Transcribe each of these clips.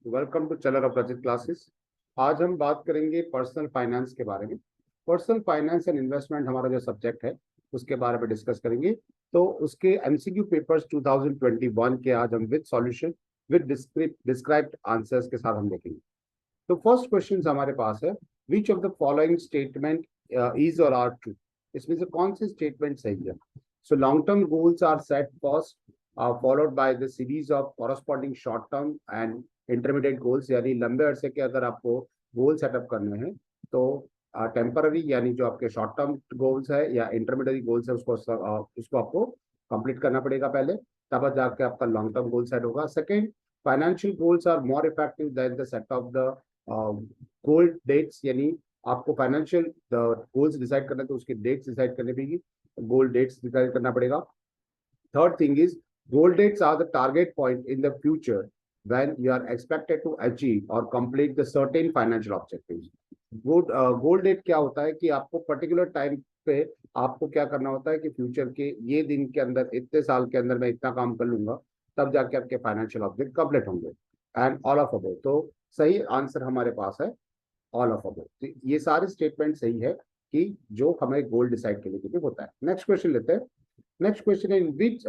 Welcome to channel of रचित classes. आज हम बात करेंगे पर्सनल फाइनेंस के बारे में। पर्सनल फाइनेंस एंड इन्वेस्टमेंट हमारा जो सब्जेक्ट है उसके बारे में डिस्कस करेंगे। तो उसके एमसीक्यू पेपर्स 2021 के आज हम with solution with described answers के साथ हम देखेंगे। तो फर्स्ट क्वेश्चन हमारे पास है, which of the following statement is और आर ट्रू। इसमें से कौन सी स्टेटमेंट सही है? So long term goals are set first, followed by the series of corresponding short term and intermediate goals. यानी लंबे अरसे के अगर आपको गोल सेटअप करने हैं तो टेम्पररी यानी जो आपके शॉर्ट टर्म गोल्स है या इंटरमीडिएट गोल्स है उसको आपको कंप्लीट करना पड़ेगा पहले, तब जाके आपका लॉन्ग टर्म गोल सेट होगा। Second, financial goals are more effective than the set of the goal dates. यानी आपको फाइनेंशियल गोल्स डिसाइड करना है तो उसके डेट्स डिसाइड करने पड़ेगी, गोल डेट्स डिसाइड करना पड़ेगा। Third thing is, goal dates are the target point in the future when you are expected to achieve or complete the certain financial objectives. Goal date क्या होता है कि आपको पर्टिकुलर टाइम पे आपको क्या करना होता है कि फ्यूचर के ये दिन के अंदर इतने साल के अंदर मैं इतना काम कर लूंगा, तब जाके आपके फाइनेंशियल ऑब्जेक्ट कंप्लीट होंगे। एंड ऑल ऑफ अबव, तो सही आंसर हमारे पास है ऑल ऑफ अबव। तो ये सारे स्टेटमेंट सही है कि जो हमें गोल डिसाइड करने के लिए होता है। नेक्स्ट क्वेश्चन लेते हैं। Next question, in which,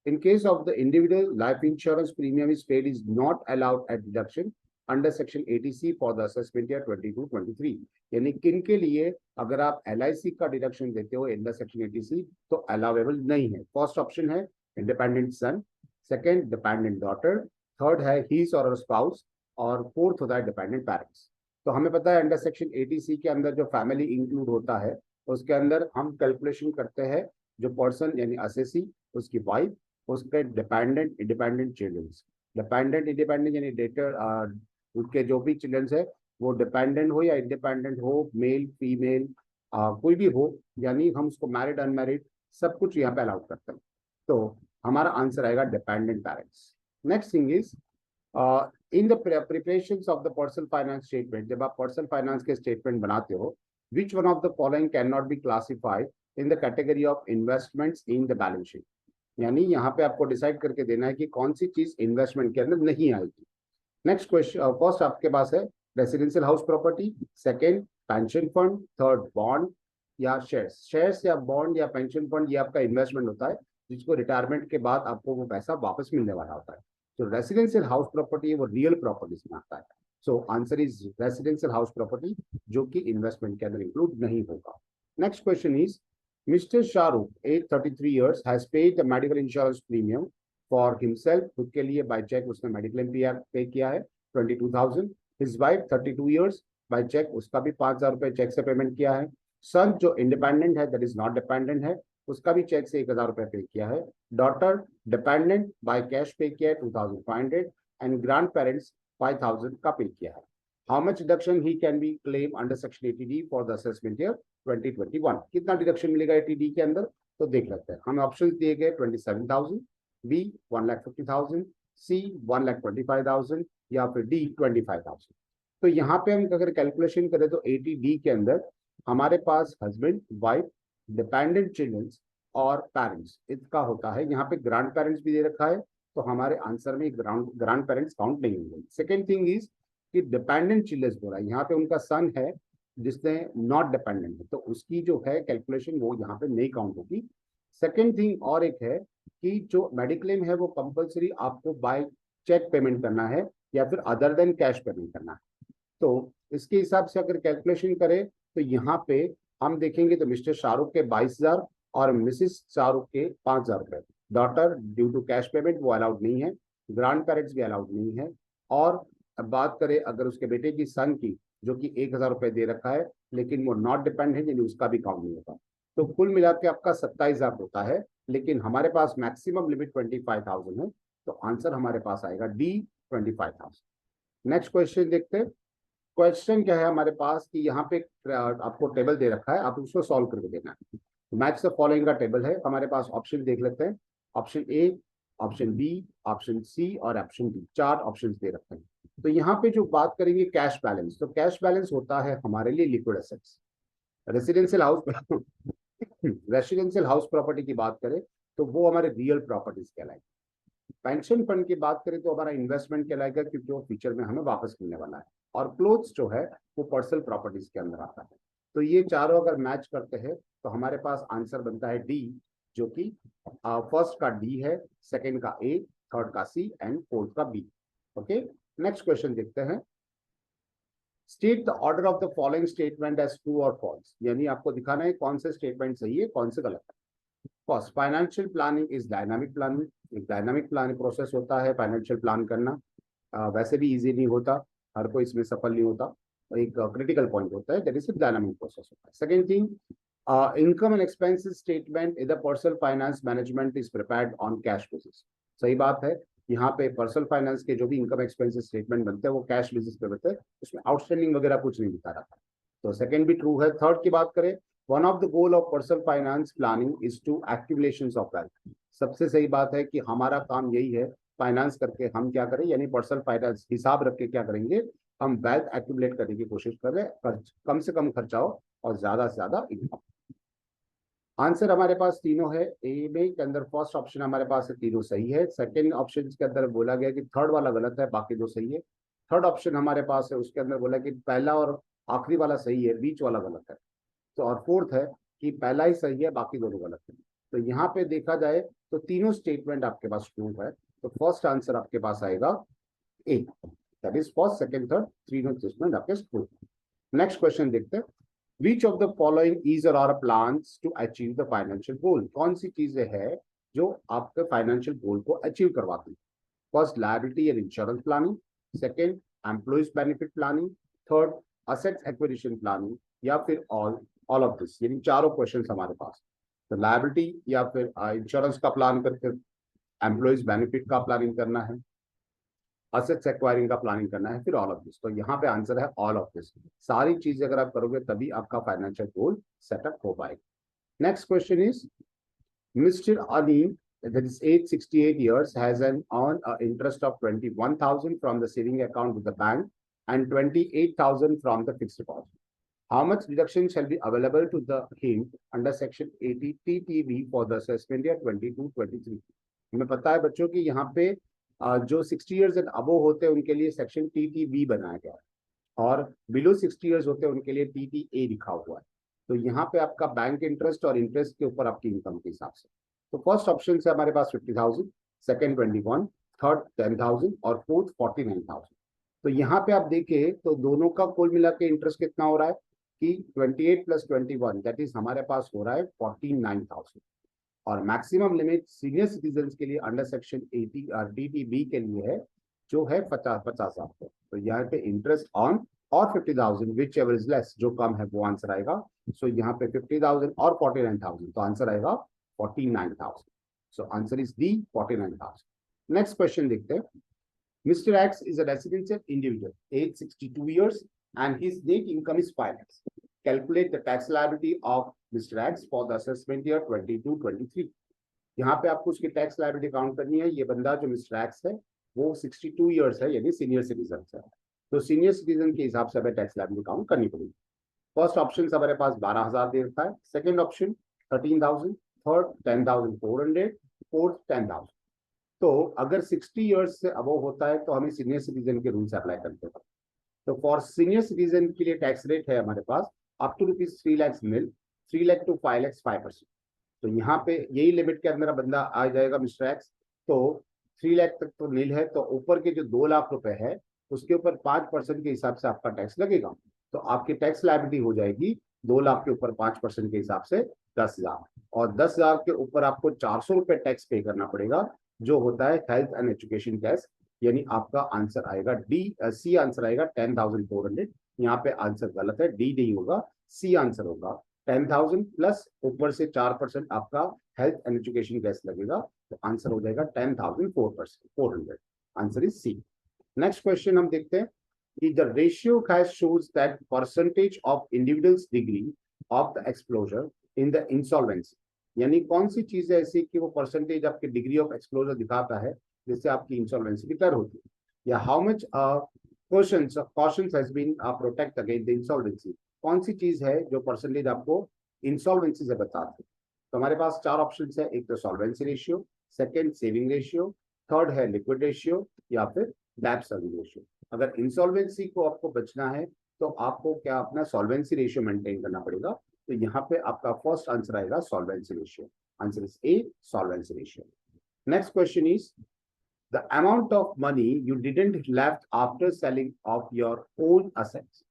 in case of the individual life insurance premium is paid is not allowed at deduction under section 80C for the assessment year 22-23। यानी किन के लिए अगर आप LIC का डिडक्शन देते हो इन द सेक्शन 80C तो अलाउेबल नहीं है। फर्स्ट ऑप्शन है इंडिपेंडेंट सन, सेकेंड डिपेंडेंट डॉटर, थर्ड है हीज और स्पाउस, और फोर्थ होता है डिपेंडेंट पेरेंट्स। तो हमें पता है अंडर सेक्शन 80C के अंदर जो फैमिली इंक्लूड होता है उसके अंदर हम कैलकुलेशन करते हैं जो पर्सन यानी असेसी, उसकी वाइफ, उसके dependent independent childrens. Dependent independent यानी डेटर, उसके जो भी चिल्ड्रंस है वो डिपेंडेंट हो या इंडिपेंडेंट हो, मेल फीमेल कोई भी हो, यानी हम उसको मैरिड अनमैरिड सब कुछ यहाँ पे अलाउड करते हैं। तो हमारा आंसर आएगा dependent parents. Next thing is, in the preparation of the personal finance statement, जब आप पर्सनल फाइनेंस के स्टेटमेंट बनाते हो, which one of the following can not be classified in the category of investments in the balance sheet. यानी यहाँ पे आपको decide करके देना है कि कौन सी चीज इन्वेस्टमेंट के अंदर नहीं आएगी। नेक्स्ट क्वेश्चन, फर्स्ट आपके पास है residential house property, second pension fund, third bond या शेयर्स। शेयर्स या बॉन्ड या पेंशन फंड ये आपका इन्वेस्टमेंट होता है जिसको रिटायरमेंट के बाद आपको वो पैसा वापस मिलने वाला होता है। तो रेसिडेंशियल हाउस प्रॉपर्टी वो रियल प्रॉपर्टीज में आता है। सो answer is residential house property, जो कि इन्वेस्टमेंट के अंदर इंक्लूड नहीं होगा। Next question is, Mr. Shahrukh, age 33 years, has paid the medical insurance premium for himself, खुद के लिए by check उसने मेडिक्लेम पे किया है 22,000। His wife 32 years by check, उसका भी 5,000 रुपए चेक से पेमेंट किया है। सन जो इंडिपेंडेंट है, दैट इज नॉट डिपेंडेंट है, उसका भी चेक से 1,000 रुपए पे किया है। डॉटर डिपेंडेंट बाय कैश पे किया है 2,500 एंड ग्रैंड पेरेंट्स 5,000 का पे किया है। How much deduction he can be claim under section 80D for the assessment year 2021। कितना डिडक्शन मिलेगा 80D के अंदर, तो देख लेते हैं। हमें ऑप्शन दिए गए 27,000, बी 1,50,000, सी 1,25,000 या फिर डी 25,000। तो यहाँ पे हम अगर कैलकुलेशन करें तो 80D के अंदर हमारे पास हस्बैंड, वाइफ, डिपेंडेंट चिल्ड्रंस और पेरेंट्स इसका होता है। यहाँ पे ग्रैंड पेरेंट्स भी दे रखा है तो हमारे आंसर में ग्रैंड पेरेंट्स काउंट नहीं होंगे। सेकेंड थिंग इज कि डिपेंडेंट चिल्ड्रंस बोला, यहाँ पे उनका सन है जिसने नॉट डिपेंडेंट है तो उसकी जो है कैलकुलेशन वो यहाँ पे नहीं काउंट होगी। सेकेंड थिंग और एक है कि जो मेडिक्लेम है वो कंपलसरी आपको बाय चेक पेमेंट करना है या फिर अदर देन कैश पेमेंट करना है। तो इसके हिसाब से अगर कैलकुलेशन करें तो यहाँ पे हम देखेंगे तो मिस्टर शाहरुख के 22,000 और मिसिस शाहरुख के 5,000 रुपए। Daughter due to cash payment वो अलाउड नहीं है, ग्रैंड पेरेंट्स भी अलाउड नहीं है। और अब बात करें अगर उसके बेटे की सन की, जो कि 1,000 रुपए दे रखा है लेकिन वो नॉट डिपेंड है यानी उसका भी काउंट नहीं होता। तो कुल मिला के आपका 27,000 होता है, लेकिन हमारे पास मैक्सिमम लिमिट 25,000 है। तो आंसर हमारे पास आएगा डी 25,000। नेक्स्ट क्वेश्चन देखते हैं। क्वेश्चन क्या है हमारे पास कि यहाँ पे आपको टेबल दे रखा है, आप उसको सॉल्व करके देना है। मैच द फॉलोइंग का टेबल है हमारे पास। ऑप्शन देख लेते हैं। Option A, option B, option C और ऑप्शन डी, 4 ऑप्शन दे रखे हैं। तो यहाँ पे जो बात करेंगे कैश बैलेंस, तो कैश बैलेंस होता है हमारे लिए liquid assets. Residential house residential house property की बात करें तो वो हमारे रियल प्रॉपर्टीज कहलाएगी। पेंशन फंड की बात करें तो हमारा इन्वेस्टमेंट कहलाएगा, क्योंकि वो फ्यूचर में हमें वापस मिलने वाला है। और क्लोथ्स जो है वो पर्सनल प्रॉपर्टीज के अंदर आता है। तो ये चारों अगर मैच करते हैं तो हमारे पास आंसर बनता है डी, जो कि फर्स्ट का डी है, सेकंड का ए, थर्ड का सी एंड फोर्थ का बी। ओके, नेक्स्ट क्वेश्चन देखते हैं। State the order of the following statement as true और फॉल्स, यानी आपको दिखाना है कौन से स्टेटमेंट सही है कौन से गलत है। First, financial planning is dynamic planning. एक डायनामिक प्लानिंग प्रोसेस होता है फाइनेंशियल प्लान करना। वैसे भी इजी नहीं होता, हर कोई इसमें सफल नहीं होता। एक क्रिटिकल पॉइंट होता है, दैट इज डायनामिक प्रोसेस होता है। Second thing, income and expenses statement in the personal finance management is prepared on cash basis. सही बात है, यहाँ पे पर्सनल फाइनेंस के जो भी इनकम एक्सपेंसेस स्टेटमेंट बनते हैं वो कैश बेसिस पे बनते हैं, उसमें आउटस्टैंडिंग वगैरह कुछ नहीं दिखा रहा। तो सेकंड भी ट्रू है। थर्ड की बात करें, one of the goal of personal finance planning is to accumulation of wealth. सबसे सही बात है कि हमारा काम यही है, फाइनेंस करके हम क्या करें, यानी पर्सनल फाइनेंस हिसाब रख के क्या करेंगे, हम वेल्थ एक्यूमुलेट करने की कोशिश कर रहे हैं, कम से कम खर्चा हो और ज्यादा से ज्यादा इनकम। आंसर हमारे पास तीनों है। ए में के अंदर फर्स्ट ऑप्शन हमारे पास है, तीनों सही है। सेकंड ऑप्शन के अंदर बोला गया कि थर्ड वाला गलत है, बाकी दो सही है। थर्ड ऑप्शन हमारे पास है, उसके अंदर बोला कि पहला और आखिरी वाला सही है, बीच वाला गलत है। तो और फोर्थ है कि पहला ही सही है, बाकी दोनों गलत है। तो यहाँ पे देखा जाए तो तीनों स्टेटमेंट आपके पास ट्रू है। तो फर्स्ट आंसर आपके पास आएगा A, that is first second third तीनों स्टेटमेंट आपके ट्रू। नेक्स्ट क्वेश्चन देखते हैं। Which of the following is or are plans to achieve the financial goal? कौन सी चीजें हैं जो आपके फाइनेंशियल गोल को अचीव करवाती है? First, liability and insurance planning. Second, employees benefit planning. Third, assets acquisition planning. या फिर ऑल ऑफ दिस, यानी चारों क्वेश्चन हमारे पास। तो लायबिलिटी या फिर इंश्योरेंस का प्लान करके एम्प्लॉइज बेनिफिट का प्लानिंग करना है, असेट्स एक्वायरिंग का प्लानिंग करना है, फिर ऑल ऑफ दिस। तो यहाँ पे आंसर है ऑल ऑफ दिस। सारी चीजें अगर आप करोगे तभी आपका फाइनेंशियल गोल सेटअप हो पाएगा। Next question is, mister Anil, that is age 68 years, has an on interest of 21,000 from the saving account with the bank and 28,000 from the fixed deposit. How much deduction shall be available to the him under section 80 TTB for the assessment year 22-23? हमें पता है बच्चों की यहाँ पे जो 60 years and above होते हैं उनके लिए सेक्शन TTB बनाया गया है और बिलो 60 इयर्स होते हैं उनके लिए TTA लिखा हुआ है। तो यहाँ पे आपका बैंक इंटरेस्ट और इंटरेस्ट के ऊपर आपकी इनकम के हिसाब से। तो फर्स्ट ऑप्शन से हमारे पास 50,000, सेकंड 21, थर्ड 10,000 और फोर्थ 49,000। तो यहाँ पे आप देखें तो दोनों का कुल मिला के इंटरेस्ट कितना हो रहा है कि 28 + 21 दैट इज हमारे पास हो रहा है 49,000। और मैक्सिमम लिमिट सीनियर सिटीजन के लिए अंडर सेक्शन 80 DTB के लिए है जो है 50,000। तो यहाँ पे इंटरेस्ट ऑन और 50,000 विच एवर इज लेस, जो कम है वो आंसर आएगा। सो यहाँ पे 50,000 और 49,000 तो आंसर आएगा 49,000। सो answer is D, 49,000। Next question देखते हैं। Mr. X is a residential individual, age 62 years, and his net income is 5 lakhs. Calculate the tax liability of Mr. X for the assessment year 22-23. यहाँ पे आपको उसकी tax liability count करनी है। ये बंदा जो मिस्टर एक्स है वो 62 इयर्स है, यानी सीनियर सिटीजन है। तो सीनियर सिटीजन के हिसाब से हमें टैक्स लायबिलिटी काउंट करनी पड़ेगी। फर्स्ट ऑप्शन हमारे पास 12,000 दे रखा है, सेकंड ऑप्शन 13,000, थर्ड 10,400, फोर्थ 10,000। तो अगर 60 इयर्स से अबव होता है तो हमें सीनियर सिटीजन के रूल्स अप्लाई करते हैं। तो फॉर सीनियर सिटीजन के लिए टैक्स रेट है हमारे पास up to ₹3 lakh nil, 3 lakh to 5 lakh 5%। तो यहाँ पे यही लिमिट के अंदर बंदा आ जाएगा मिस्टर एक्स। तो 3 लाख तक तो नील है, तो ऊपर के जो 2 लाख रुपए है उसके ऊपर 5% के हिसाब से आपका टैक्स लगेगा। तो आपकी टैक्स लायबिलिटी हो जाएगी 2 लाख के ऊपर 5% के हिसाब से 10,000, और 10,000 के ऊपर आपको 400 रुपए टैक्स पे करना पड़ेगा जो होता है हेल्थ एंड एजुकेशन टैक्स। यानी आपका आंसर आएगा डी, सी आंसर आएगा 10,400। यहाँ पे आंसर गलत है, डी नहीं होगा, सी आंसर होगा। 10,000 प्लस ऊपर से 4% आपका हेल्थ एंड एजुकेशन टैक्स लगेगा, तो आंसर हो जाएगा 10,400। Answer is C. Next question हम देखते हैं कि the ratio shows that percentage of individual's degree of the exposure in the insolvency। यानी कौन सी चीज है ऐसी कि वो परसेंटेज आपकी डिग्री ऑफ एक्सपोजर दिखाता है जिससे आपकी इंसॉल्वेंसी डिक्लेयर होती है, या how much cautions has been protect against the insolvency। कौन सी चीज है जो परसेंटेज आपको इंसॉल्वेंसी से बचाती है। तो हमारे पास 4 ऑप्शन है, एक तो solvency ratio, second saving ratio, third है लिक्विड रेशियो या फिर डेब्ट सर्विस रेशियो। अगर इंसॉल्वेंसी को आपको बचना है तो आपको क्या अपना सॉल्वेंसी रेशियो मेंटेन करना पड़ेगा। तो यहाँ पे आपका फर्स्ट आंसर आएगा solvency ratio. Answer is a, solvency ratio. Next question is the amount of money you didn't left after selling of your own assets,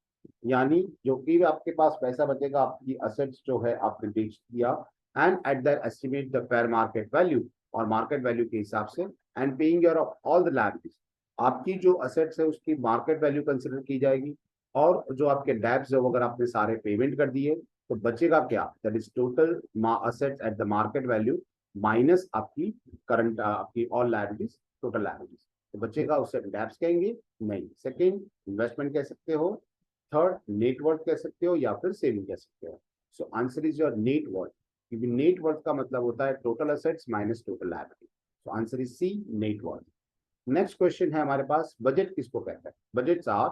यानी जो कि आपके पास पैसा बचेगा आपकी असेट्स जो है आपने बेच दिया, and at the estimate the fair market value, और मार्केट वैल्यू के हिसाब से, and paying your all the liabilities, आपकी जो असेट्स है उसकी मार्केट वैल्यू कंसिडर की जाएगी, और जो आपके डेब्ट्स है वो अगर आपने सारे पेमेंट कर दिए तो बचेगा क्या, that is total assets at the market value minus आपकी करंट आपकी ऑल लायबिलिटीज, टोटल लायबिलिटीज। तो बचेगा उससे डेब्ट्स कहेंगे नहीं। सेकेंड इन्वेस्टमेंट कह सकते हो, थर्ड नेटवर्थ कह सकते हो, या फिर सेविंग कह सकते हो। So answer is your net worth, क्योंकि नेटवर्थ का मतलब होता है total assets minus total liability. So answer is C, net worth. Next question है हमारे पास, बजट किसको कहता है। Budgets are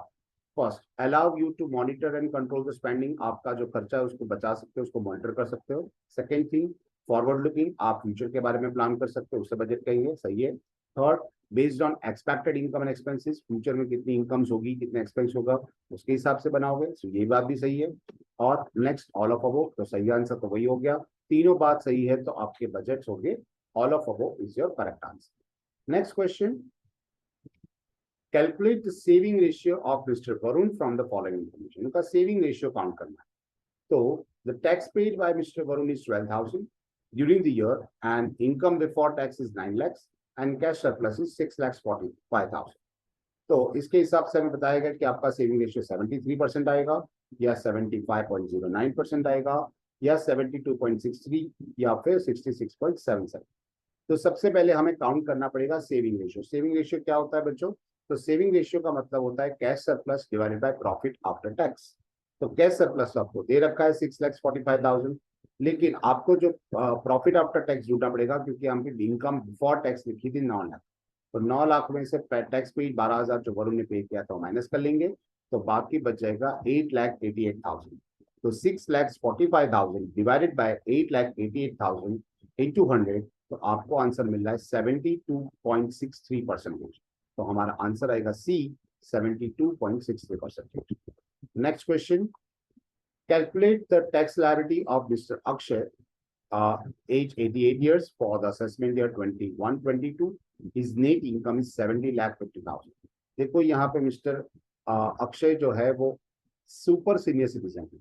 first allow you to monitor and control the spending, आपका जो खर्चा है उसको बचा सकते हो, उसको मॉनिटर कर सकते हो। सेकेंड थिंग फॉरवर्ड लुकिंग, आप फ्यूचर के बारे में प्लान कर सकते हो, उससे बजट कहेंगे, सही है। Third based on expected income and expenses, future में कितनी इनकम्स होगी कितना एक्सपेंस होगा उसके हिसाब से बनाओगे, तो ये बात भी सही है। और नेक्स्ट ऑल ऑफ अबोव, तो सही आंसर तो वही हो गया, तीनों बात सही है तो आपके बजट्स हो गए, all of above is your correct answer. Next question, calculate the saving ratio of mister Varun from the following information, उनका सेविंग रेशियो काउंट करना है। तो the tax paid by mister Varun is 12,000 during the year, and income before tax is 9 lakhs and cash surplus is 6,45,000। तो इसके हिसाब से हमें बताएगा कि आपका सेविंग रेशियो 73% आएगा, या 75.09% आएगा, या 72.63, या फिर 66.77। तो सबसे पहले हमें काउंट करना पड़ेगा सेविंग रेशियो। सेविंग रेशियो क्या होता है बच्चों, तो सेविंग रेशियो का मतलब होता है cash surplus divided by profit after tax. तो कैश सरप्लस आपको दे रखा है 6,45,000, लेकिन आपको जो प्रॉफिट आफ्टर टैक्स जुड़ना पड़ेगा, क्योंकि हमने इनकम बिफोर टैक्स लिखी थी 9 लाख, तो 9 लाख में से टैक्स पेड 12,000 जो वरुण ने पे किया था माइनस कर लेंगे, तो बाकी बच जाएगा 8,88,000। तो 6,45,000 डिवाइडेड बाय 8,88,000 इंटू 100, तो आपको आंसर मिल रहा है 72.63%। तो हमारा आंसर आएगा सी, 72.63%। Next question, calculate the tax liability of Mr. Akshay, age 88 years for the assessment year 21-22. His net income is 70,50,000। देखो यहाँ पे मिस्टर अक्षय जो है वो सुपर सीनियर सिटीजन है।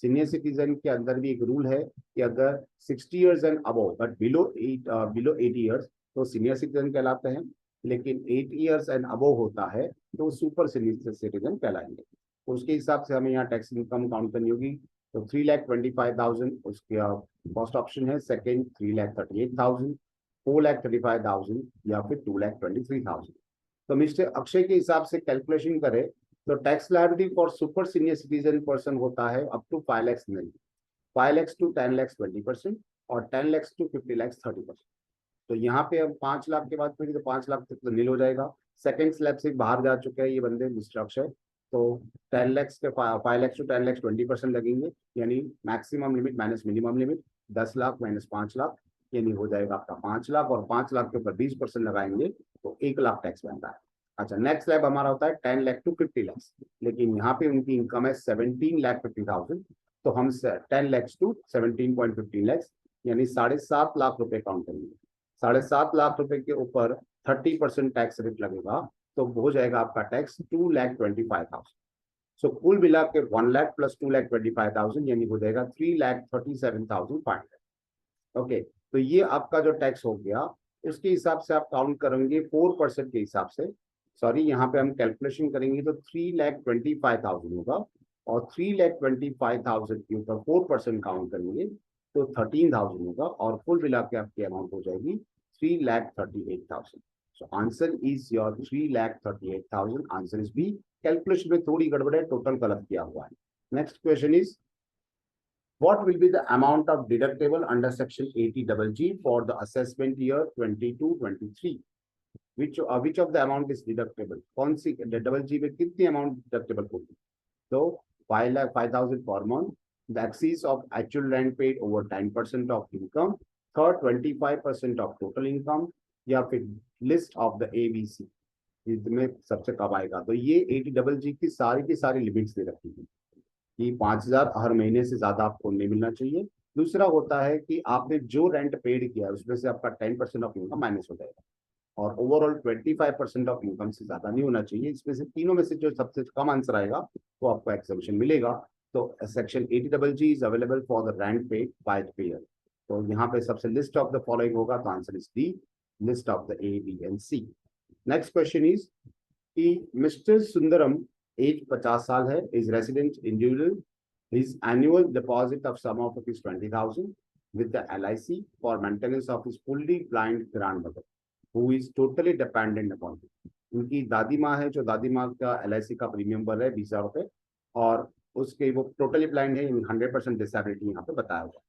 सीनियर सिटीजन के अंदर भी एक रूल है कि अगर 60 years and above but below 80 years तो सीनियर सिटीजन कहलाते हैं, लेकिन 80 इयर्स एंड अबव होता है तो सुपर सीनियर सिटीजन कहलाएंगे। तो उसके हिसाब से हमें यहाँ टैक्स इनकम काउंट करनी होगी। तो 3,25,000 उसका फर्स्ट ऑप्शन है, सेकंड 3,38,000, 4,35,000, या फिर 2,23,000। तो मिस्टर अक्षय के हिसाब से कैलकुलेशन करें तो tax liability for super senior citizen person होता है अप टू 5 lakhs नहीं, 5 lakhs to 10 lakhs 20%, और 10 lakhs to 50 lakhs 30%। तो यहाँ पे हम 5 लाख के बाद फिर तो 5 लाख तक तो नील हो जाएगा। सेकंड स्लैब से बाहर जा चुके हैं ये बंदे मिस्टर अक्षय, तो 10 lakhs के 5 lakhs to 10 lakhs 20% लगेंगे, यानी maximum limit minus minimum limit 10 lakh minus 5 lakh, यानी हो जाएगा आपका 5 लाख, और 5 लाख के ऊपर 20% लगाएंगे तो 1 लाख टैक्स बनता है। अच्छा, नेक्स्ट स्लैब हमारा होता है 10 लाख टू 50 lakhs, लेकिन यहाँ पे उनकी इनकम है 17,50,000, तो हम 10 lakhs to 17.15 lakhs यानी 7.5 लाख रुपए काउंट करेंगे। 7.5 लाख रुपए के ऊपर 30% टैक्स रेट लगेगा, तो हो जाएगा आपका टैक्स 2,25,000। सो कुल मिला के 1 लाख प्लस 2,25,000 यानी हो जाएगा 3,37,500। ओके, तो ये आपका जो टैक्स हो गया उसके हिसाब से आप काउंट करेंगे 4% के हिसाब से। सॉरी, यहाँ पे हम कैलकुलेशन करेंगे तो 3,25,000 होगा, और 3,25,000 के ऊपर 4% काउंट करेंगे तो 13,000 होगा, और कुल मिला के आपकी अमाउंट हो जाएगी 3,38,000। So answer is your 3,38,000. Answer is B. Calculation में थोड़ी गड़बड़ है, टोटल गलत किया हुआ है। Next question is, what will be the amount of deductible under section 80GG for the assessment year 22-23? Which of the amount is deductible? कौन C double जी में कितनी अमाउंट डिडक्टेबल होगी? तो 5,05,000 per month. The excess of actual rent paid over 10% of income. Third, 25% of total income, या फिर list of the ABC, इसमें सबसे कम आएगा। तो ये 80GG की सारी लिमिट्स दे रखी है कि 5,000 हर महीने से ज्यादा आपको नहीं मिलना चाहिए। दूसरा होता है कि आपने जो रेंट पेड किया है उसमें से आपका 10% ऑफ इनकम माइनस हो जाएगा, और ओवरऑल 25% ऑफ इनकम से ज्यादा नहीं होना चाहिए। इसमें से तीनों में से जो सबसे कम आंसर आएगा वो आपको एक्सेप्शन मिलेगा। तो section 80GG is available for the rent paid by the pair. तो यहाँ पे सबसे लिस्ट ऑफ द फॉलोइंग होगा, तो answer is D, list of the A, B and C। Next question is कि मिस्टर सुंदरम, एज 50 साल है, is resident individual, his annual deposit of sum of rupees 20,000 with the LIC for maintenance of his fully blind grandmother who is totally dependent upon him। उनकी दादी माँ है, जो दादी माँ का LIC का प्रीमियम भर रहा है 20,000 रुपए, और उसके वो टोटली ब्लाइंड है, 100% डिसेबिलिटी यहाँ पे बताया हुआ।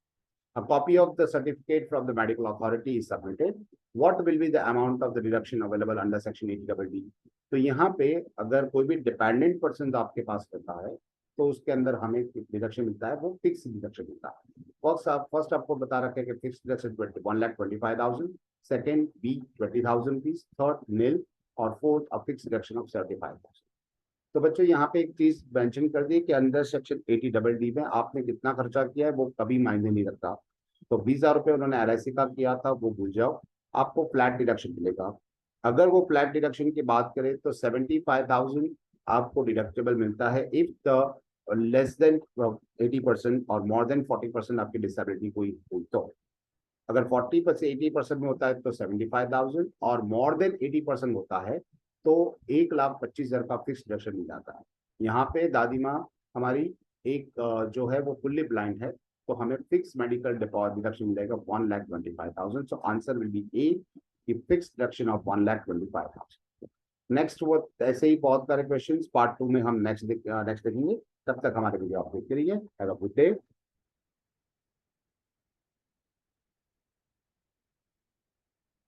A copy of the certificate from the medical authority is submitted. What will be the amount of the deduction available under section 80DD? तो यहाँ पे अगर कोई भी डिपेंडेंट पर्सन आपके पास रहता है तो उसके अंदर हमें डिडक्शन मिलता है, वो फिक्स डिडक्शन मिलता है। फर्स्ट आपको बता रखा है कि fix deduction 1,25,000, second B 20,000 rupees, third nil, और fourth a fix deduction of 75,000। तो बच्चों यहाँ पे एक चीज मेंशन कर दी कि अंडर सेक्शन 80DD में आपने कितना खर्चा किया है वो कभी मायने नहीं रखता। तो 20,000 रुपये उन्होंने LIC का किया था, वो भूल जाओ, आपको फ्लैट डिडक्शन मिलेगा। अगर वो फ्लैट डिडक्शन की बात करें तो 75,000 आपको डिडक्टेबल मिलता है इफ द लेस देन 80% और मोर देन 40% आपकी डिसेबिलिटी हुई तो। अगर 40% 80% में होता है तो 75,000, और मोर देन 80% होता है तो 1,25,000 का फिक्स डिडक्शन मिल जाता है। यहाँ पे दादी माँ हमारी एक जो है वो फुल्ली ब्लाइंड है, तो हमें फिक्स मेडिकल डिडक्शन मिलेगा 1,25,000। सो आंसर विल बी ए, कि फिक्स डिडक्शन ऑफ 1,25,000। नेक्स्ट वो ऐसे ही बहुत सारे क्वेश्चंस पार्ट 2 में हम नेक्स्ट देखेंगे। तब तक हमारे वीडियो आप देखते रहिए। Have a good day.